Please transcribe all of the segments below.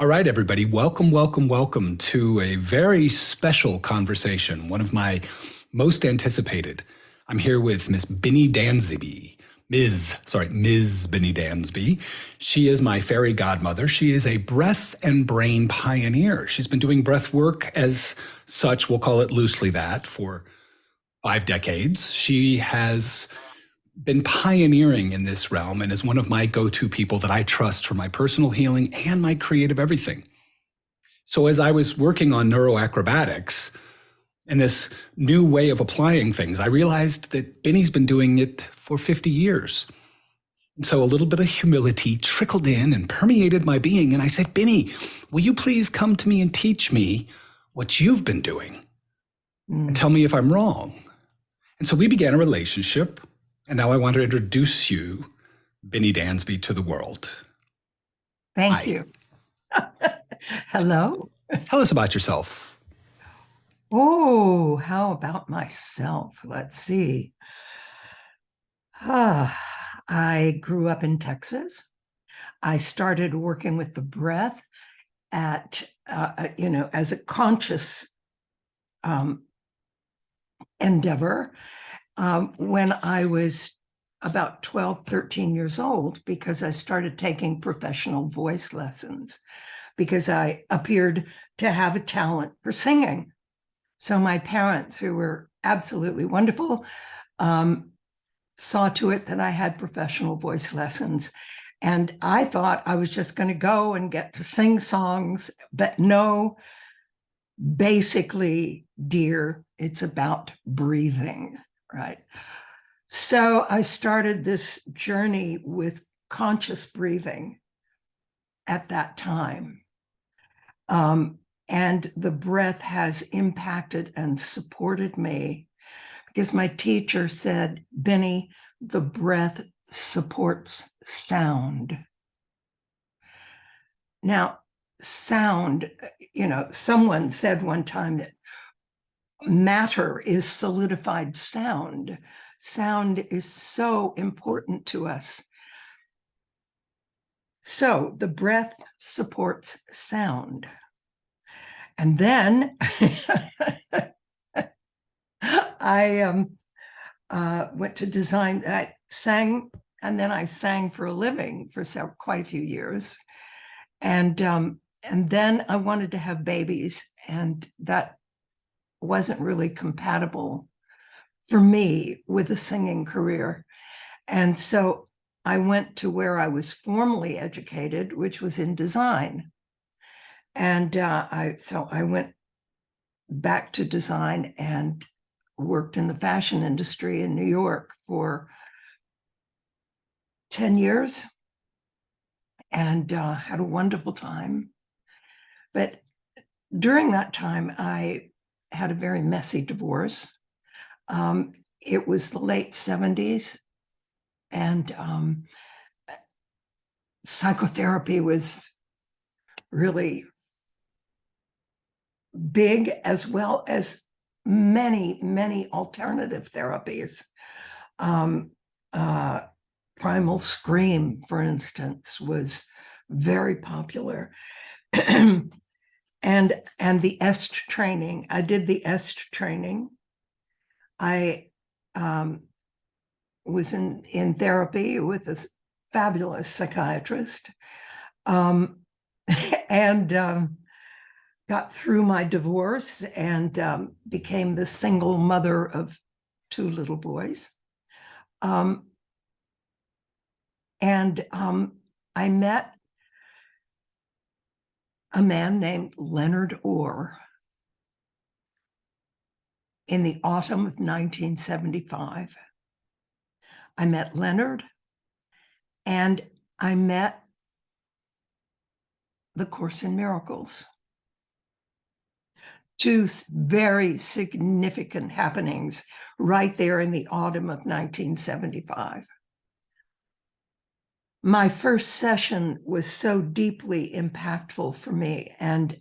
All right, everybody, welcome, welcome, welcome to a very special conversation, one of my most anticipated. I'm here with Miss Binnie Dansby. Ms. Binnie Dansby. She is my fairy godmother. She is a breath and brain pioneer. She's been doing breath work as such, we'll call it loosely that, for 5 decades. She has been pioneering in this realm and is one of my go-to people that I trust for my personal healing and my creative everything. So as I was working on neuroacrobatics and this new way of applying things, I realized that Binnie's been doing it for 50 years. And so a little bit of humility trickled in and permeated my being. And I said, Binnie, will you please come to me and teach me what you've been doing and tell me if I'm wrong? And so we began a relationship. And now I want to introduce you, Binnie Dansby, to the world. Thank Hi. you. Hello. Tell us about yourself. Oh, how about myself? Let's see. I grew up in Texas. I started working with the breath at, as a conscious endeavor when I was about 12, 13 years old, because I started taking professional voice lessons because I appeared to have a talent for singing. So my parents, who were absolutely wonderful, saw to it that I had professional voice lessons. And I thought I was just going to go and get to sing songs, but no, basically, dear, it's about breathing, right? So I started this journey with conscious breathing at that time. And the breath has impacted and supported me because my teacher said, Binnie, the breath supports sound. Now, sound, someone said one time that matter is solidified sound. Sound is so important to us. So the breath supports sound. And then I went to design. I sang, and then I sang for a living for quite a few years. And then I wanted to have babies, and that wasn't really compatible for me with a singing career. And so I went to where I was formally educated, which was in design. And I went back to design and worked in the fashion industry in New York for 10 years and had a wonderful time. But during that time, I had a very messy divorce. It was the late 70s, and psychotherapy was really big, as well as many, many alternative therapies. Primal Scream, for instance, was very popular. and the EST training. I did the EST training. I was in therapy with a fabulous psychiatrist, and got through my divorce and became the single mother of 2 little boys. I met a man named Leonard Orr in the autumn of 1975. I met Leonard, and I met the Course in Miracles. 2 very significant happenings right there in the autumn of 1975. My first session was so deeply impactful for me, and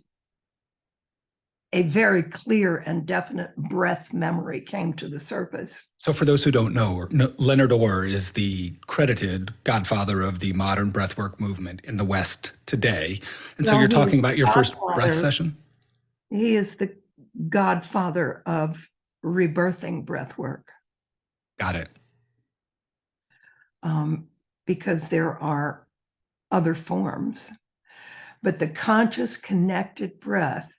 a very clear and definite breath memory came to the surface. So for those who don't know, Leonard Orr is the credited godfather of the modern breathwork movement in the West today. And so Well, you're he was talking about your first breath godfather. session? He is the godfather of rebirthing breath work. Got it. Because there are other forms. But the conscious connected breath,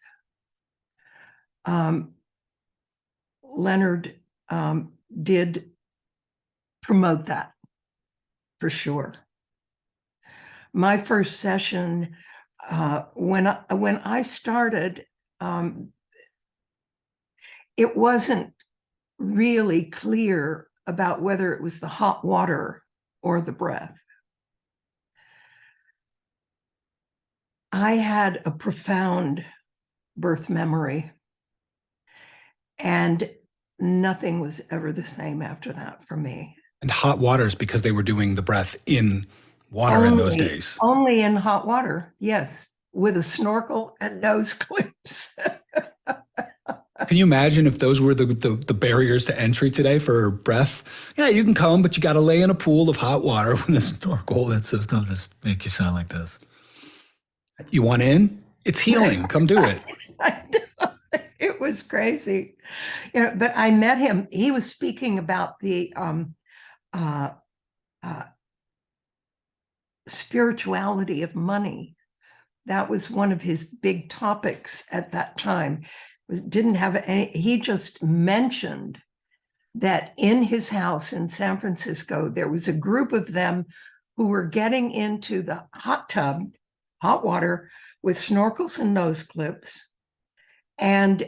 Leonard did promote that for sure. My first session, when I started, it wasn't really clear about whether it was the hot water or the breath. I had a profound birth memory, and nothing was ever the same after that for me. And hot water is because they were doing the breath in water in those days. Only in hot water, yes, with a snorkel and nose clips. Can you imagine if those were the barriers to entry today for breath? Yeah, you can come, but you got to lay in a pool of hot water with a snorkel that says, "Don't just make you sound like this." You want in? It's healing. Come do it. I know. It was crazy. But I met him. He was speaking about the spirituality of money. That was one of his big topics at that time. Didn't have any, he just mentioned that in his house in San Francisco, there was a group of them who were getting into the hot tub, hot water, with snorkels and nose clips. And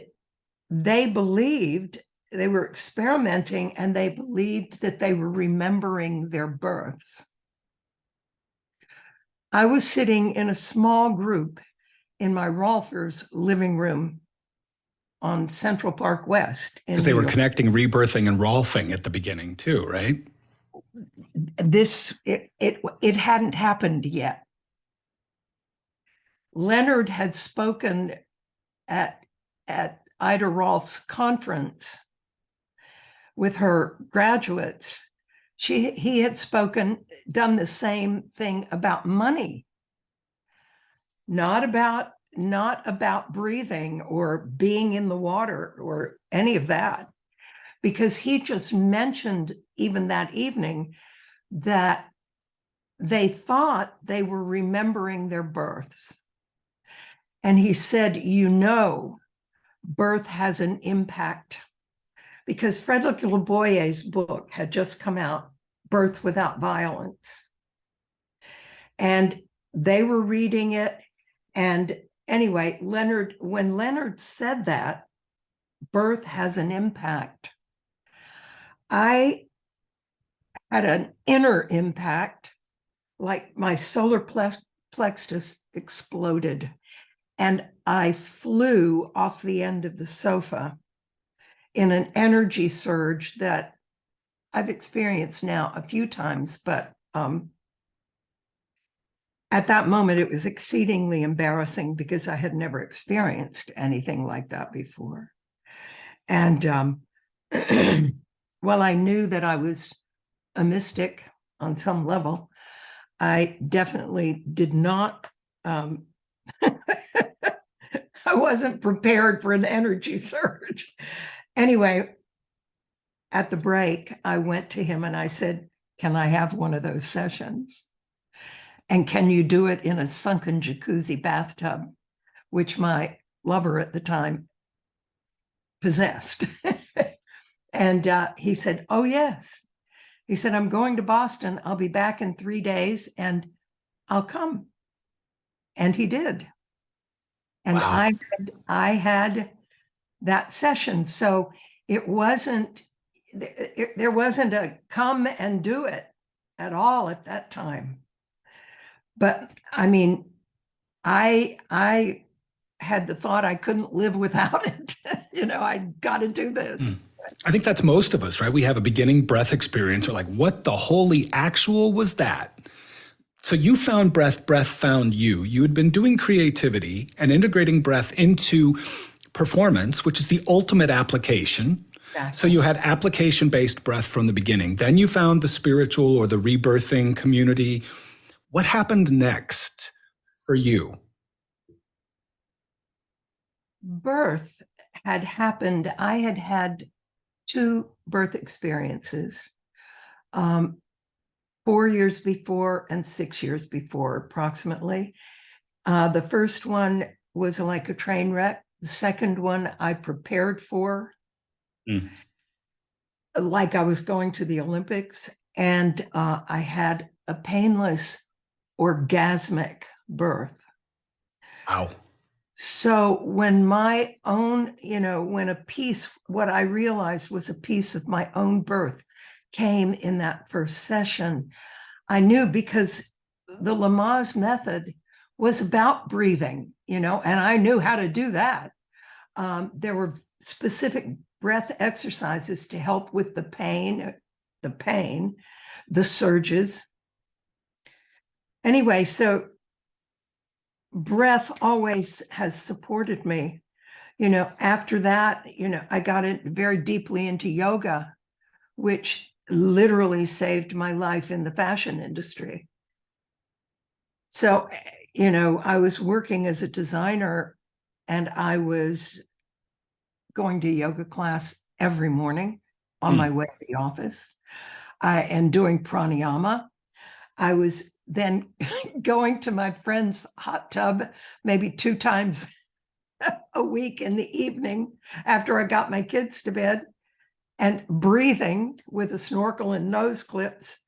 they believed, they were experimenting, and they believed that they were remembering their births. I was sitting in a small group in my Rolfers living room on Central Park West. Because they were connecting rebirthing and Rolfing at the beginning too, right? It hadn't happened yet. Leonard had spoken at Ida Rolf's conference with her graduates. He had done the same thing about money, not about breathing or being in the water or any of that, because he just mentioned even that evening that they thought they were remembering their births. And he said, birth has an impact, because Frederick Leboyer's book had just come out, Birth Without Violence. And they were reading it. And anyway, when Leonard said that, birth has an impact, I had an inner impact, like my solar plexus exploded. And I flew off the end of the sofa in an energy surge that I've experienced now a few times, but at that moment, it was exceedingly embarrassing because I had never experienced anything like that before. And while I knew that I was a mystic on some level, I definitely did not, I wasn't prepared for an energy surge. Anyway, at the break, I went to him and I said, "Can I have one of those sessions? And can you do it in a sunken jacuzzi bathtub?" Which my lover at the time possessed. And he said, "Oh, yes." He said, "I'm going to Boston. I'll be back in 3 days and I'll come." And he did. And wow. I had that session. So it wasn't, there wasn't a come and do it at all at that time. But I mean, I had the thought I couldn't live without it. I got to do this. I think that's most of us, right? We have a beginning breath experience. We're like, what the holy actual was that? So you found breath found you. You had been doing creativity and integrating breath into performance, which is the ultimate application. Exactly. So you had application-based breath from the beginning. Then you found the spiritual or the rebirthing community. What happened next for you? Birth had happened. I had had two birth experiences, 4 years before and 6 years before, approximately. The first one was like a train wreck. The second one I prepared for, like I was going to the Olympics, and I had a painless, orgasmic birth. Wow. So when my own, when a piece, what I realized was a piece of my own birth came in that first session, I knew, because the Lamaze method was about breathing, and I knew how to do that. There were specific breath exercises to help with the pain, the surges. Anyway, so breath always has supported me. After that, I got very deeply into yoga, which literally saved my life in the fashion industry. So, I was working as a designer, and I was going to yoga class every morning on my way to the office, and doing pranayama. I was then going to my friend's hot tub maybe 2 times a week in the evening after I got my kids to bed, and breathing with a snorkel and nose clips.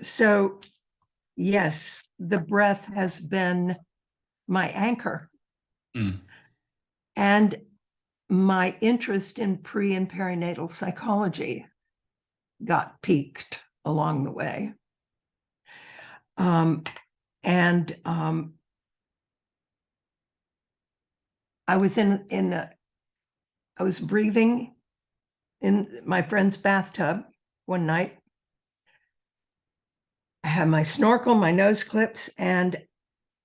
So yes, the breath has been my anchor. And my interest in pre and perinatal psychology got piqued along the way. I was I was breathing in my friend's bathtub one night. I had my snorkel, my nose clips, and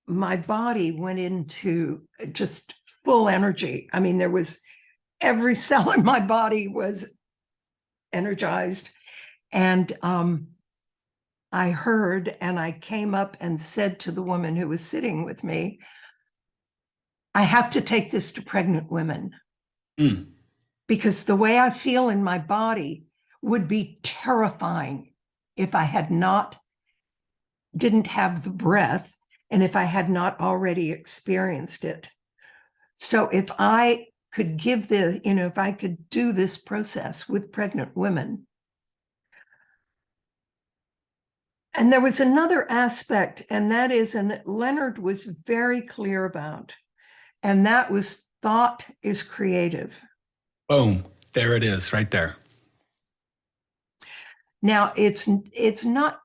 my body went into just full energy. I mean, there was every cell in my body was energized. And I heard, and I came up and said to the woman who was sitting with me, I have to take this to pregnant women, because the way I feel in my body would be terrifying if I didn't have the breath, and if I had not already experienced it. So if I could if I could do this process with pregnant women. And there was another aspect, and that is, and Leonard was very clear about, and that was thought is creative. Boom. There it is, right there. Now, it's not,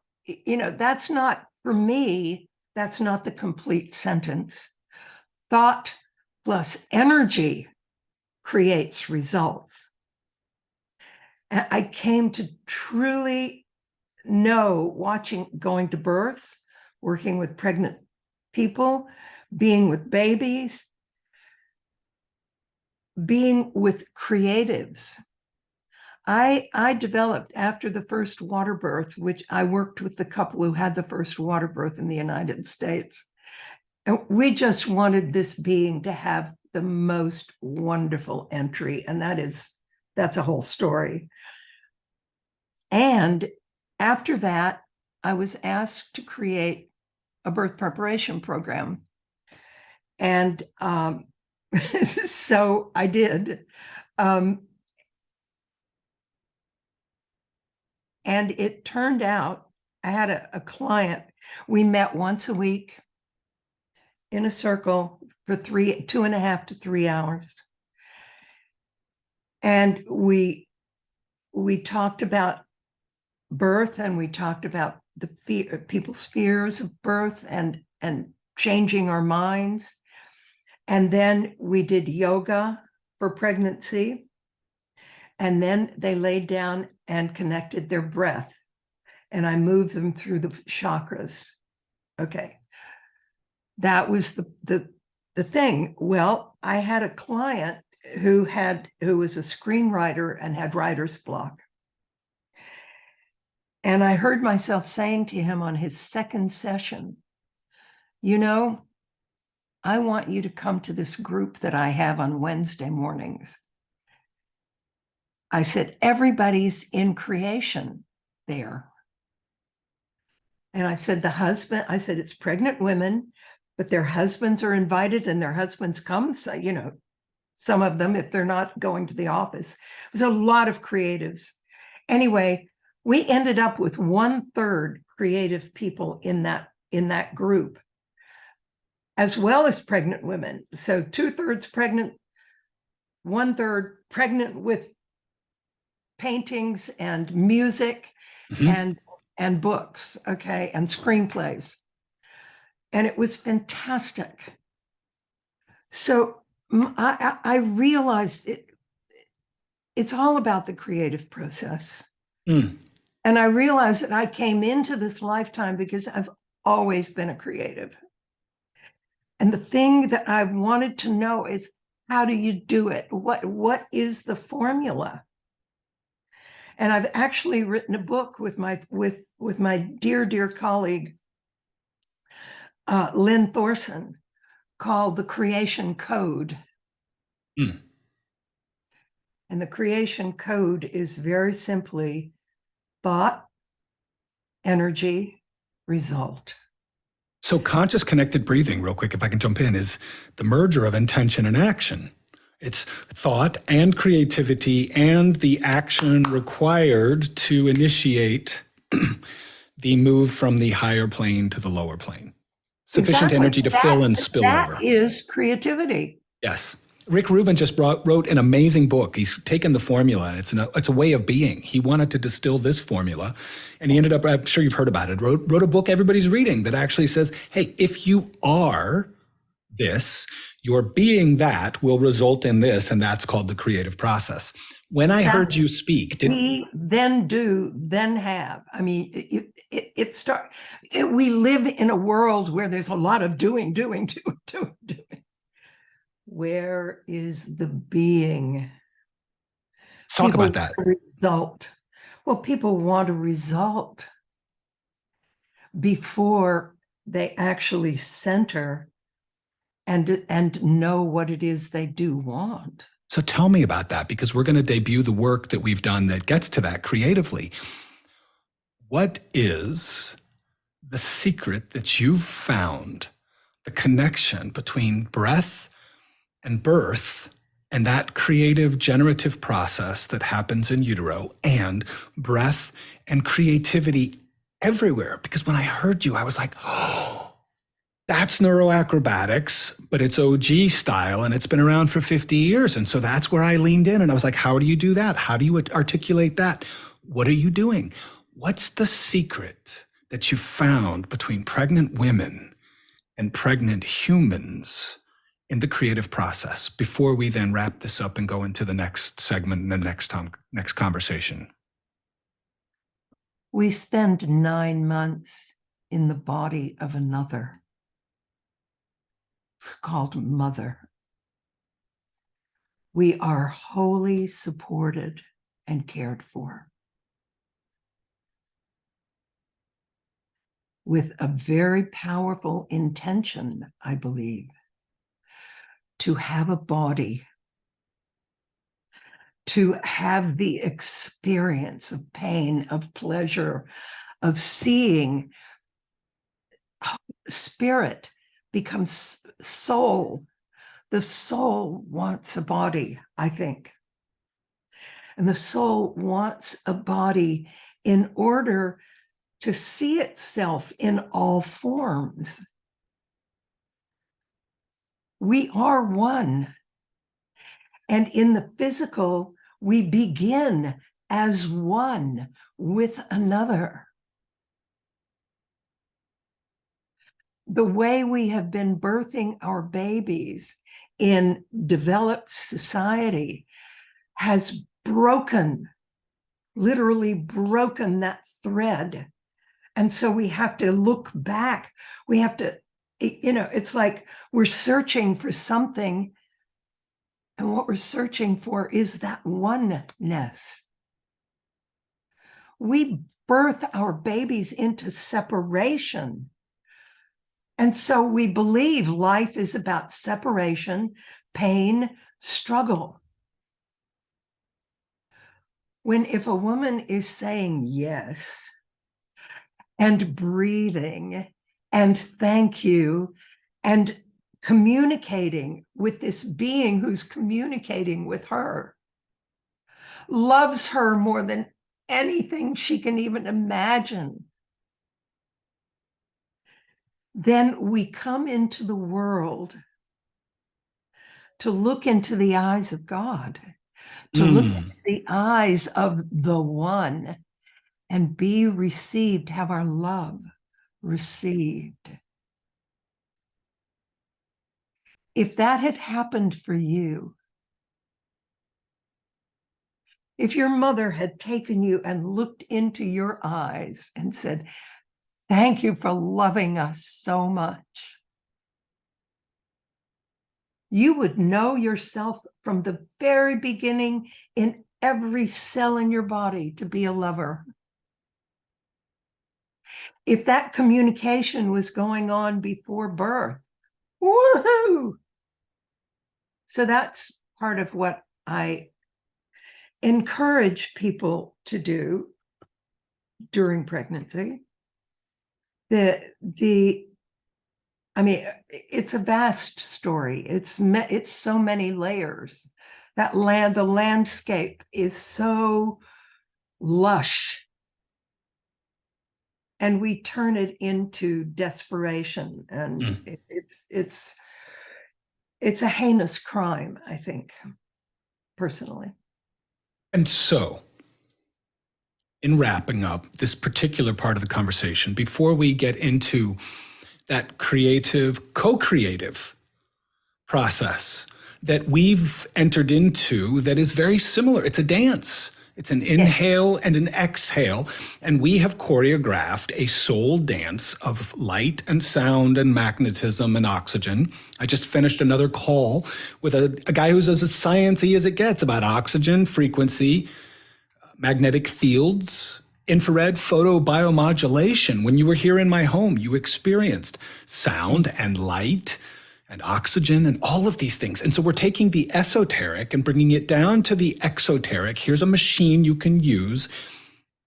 that's not, for me, that's not the complete sentence. Thought plus energy creates results. And I came to truly know, going to births, working with pregnant people, being with babies, being with creatives. I developed, after the first water birth, which I worked with the couple who had the first water birth in the United States. And we just wanted this being to have the most wonderful entry. And that's a whole story. And after that, I was asked to create a birth preparation program. And so I did. And it turned out, I had a client, we met once a week in a circle for 2.5 to 3 hours. And we talked about birth, and we talked about people's fears of birth and changing our minds. And then we did yoga for pregnancy. And then they laid down and connected their breath. And I moved them through the chakras. Okay. That was the the thing. Well, I had a client who was a screenwriter and had writer's block. And I heard myself saying to him on his second session, you know, I want you to come to this group that I have on Wednesday mornings. I said, everybody's in creation there. And I said, it's pregnant women, but their husbands are invited and their husbands come. So, you know, some of them, if they're not going to the office. There's a lot of creatives. Anyway, we ended up with 1/3 creative people in that group, as well as pregnant women. So 2/3 pregnant, 1/3 pregnant with paintings and music and books, okay, and screenplays. And it was fantastic. So I realized it's all about the creative process. And I realized that I came into this lifetime because I've always been a creative. And the thing that I wanted to know is, how do you do it? What is the formula? And I've actually written a book with my dear colleague, Lynn Thorson, called The Creation Code. And the Creation Code is very simply thought, energy, result. So conscious connected breathing, real quick, if I can jump in, is the merger of intention and action. It's thought and creativity and the action required to initiate the move from the higher plane to the lower plane. Sufficient energy to fill and spill over. That is creativity. Yes. Rick Rubin just wrote an amazing book. He's taken the formula, and it's a way of being. He wanted to distill this formula, and he ended up, I'm sure you've heard about it, wrote a book everybody's reading that actually says, hey, if you are this, your being that will result in this, and that's called the creative process. When I heard you speak, then do, then have. I mean, we live in a world where there's a lot of doing. Where is the being? Let's talk about that. Result. Well, people want a result before they actually center and know what it is they do want. So tell me about that, because we're going to debut the work that we've done that gets to that creatively. What is the secret that you've found, the connection between breath and birth and that creative generative process that happens in utero, and breath and creativity everywhere? Because when I heard you, I was like, oh, that's neuroacrobatics, but it's OG style, and it's been around for 50 years. And so that's where I leaned in, and I was like, how do you do that? How do you articulate that? What are you doing? What's the secret that you found between pregnant women and pregnant humans in the creative process, before we then wrap this up and go into the next segment and the next conversation? We spend 9 months in the body of another. It's called mother. We are wholly supported and cared for, with a very powerful intention, I believe, to have a body, to have the experience of pain, of pleasure, of seeing spirit becomes soul. The soul wants a body, I think. And the soul wants a body in order to see itself in all forms. We are one. And in the physical, we begin as one with another. The way we have been birthing our babies in developed society has literally broken that thread. And so we have to look back. We have to it's like we're searching for something, and what we're searching for is that oneness. We birth our babies into separation. And so we believe life is about separation, pain, struggle. When if a woman is saying yes and breathing and thank you and communicating with this being who's communicating with her, loves her more than anything she can even imagine, then we come into the world to look into the eyes of God, to look into the eyes of the one, and be received, have our love received. If that had happened for you, if your mother had taken you and looked into your eyes and said, thank you for loving us so much, you would know yourself from the very beginning in every cell in your body to be a lover. If that communication was going on before birth, woohoo! So that's part of what I encourage people to do during pregnancy. I mean, it's a vast story. It's so many layers. The landscape is so lush, and we turn it into desperation, and it's a heinous crime, I think, personally. And so, in wrapping up this particular part of the conversation, before we get into that creative, co-creative process that we've entered into that is very similar. It's a dance. It's an inhale and an exhale. And we have choreographed a soul dance of light and sound and magnetism and oxygen. I just finished another call with a guy who's as sciencey as it gets about oxygen, frequency, magnetic fields, infrared photobiomodulation. When you were here in my home, you experienced sound and light and oxygen and all of these things. And so we're taking the esoteric and bringing it down to the exoteric. Here's a machine you can use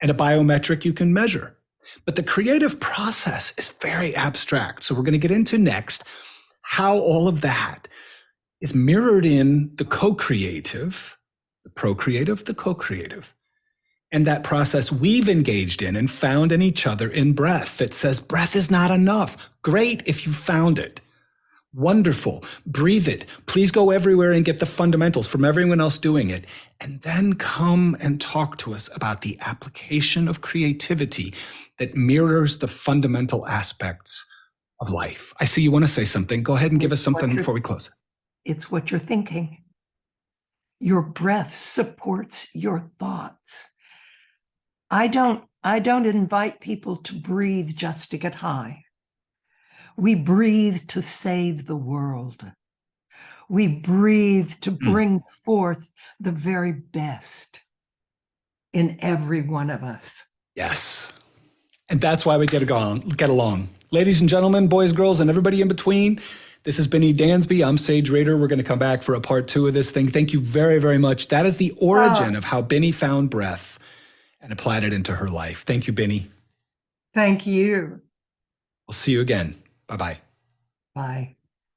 and a biometric you can measure. But the creative process is very abstract. So we're going to get into next how all of that is mirrored in the co-creative, the procreative, the co-creative. And that process we've engaged in and found in each other in breath that says breath is not enough. Great if you found it. Wonderful. Breathe it. Please go everywhere and get the fundamentals from everyone else doing it. And then come and talk to us about the application of creativity that mirrors the fundamental aspects of life. I see you want to say something. Go ahead and give us something before we close. It's what you're thinking. Your breath supports your thoughts. I don't invite people to breathe just to get high. We breathe to save the world. We breathe to bring forth the very best in every one of us. Yes. And that's why we get along. Ladies and gentlemen, boys, girls, and everybody in between, this is Binnie Dansby. I'm Sage Raider. We're going to come back for a part 2 of this thing. Thank you very, very much. That is the origin of how Binnie found breath and applied it into her life. Thank you, Binnie. Thank you. We'll see you again. Bye-bye. Bye.